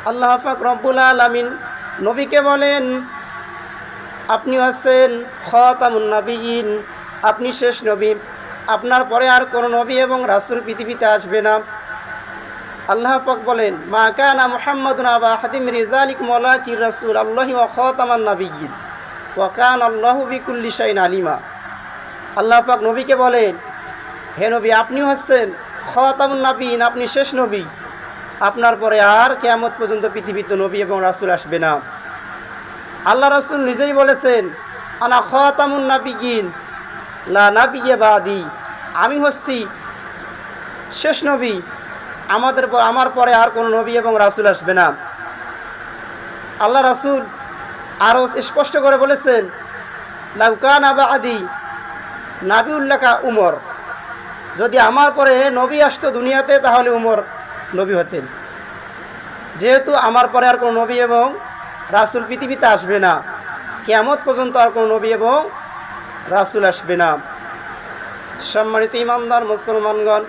আল্লাহ পাক রব্বুল আলামিন নবীকে বলেন, আপনি হচ্ছেন খাতামুন নবিয়্যিন, আপনি শেষ নবী, আপনার পরে আর কোনো নবী এবং রাসূল পৃথিবীতে আসবে না। আল্লাহ পাক বলেন, মা কানা মুহাম্মাদুন আবা আহাদিম মিন রিজালিকুম ওয়ালাকিন রাসূলুল্লাহি ওয়া খাতামান নবিয়্যিন ওয়া কানা আল্লাহু বিকুল্লি শাইইন আলিমা। আল্লাহ পাক নবীকে বলেন, হে নবী, আপনি হচ্ছেন খাতামুন নবিয়্যিন, আপনি শেষ নবী, আপনার পরে আর কিয়ামত পর্যন্ত পৃথিবীতে নবী এবং রাসূল আসবে না। আল্লাহ রাসূল নিজেই বলেছেন, আনা খাতামুন নবিয়্যিন লা নাবিয়্যা বাদি, আমি হচ্ছি শেষ নবী, আমার পরে আর কোনো নবী এবং রাসূল আসবে না। আল্লাহ রাসূল আরও স্পষ্ট করে বলেছেন, লাউ কানা বাদি নাবিউল্লাকা উমর, যদি আমার পরে নবী আসতো দুনিয়াতে তাহলে উমর নবী হতেন। যেহেতু আমার পরে আর কোনো নবী এবং রাসূল পৃথিবীতে আসবে না, কিয়ামত পর্যন্ত আর কোনো নবী এবং রাসূল আসবে না। সম্মানিত ইমানদার মুসলমানগণ,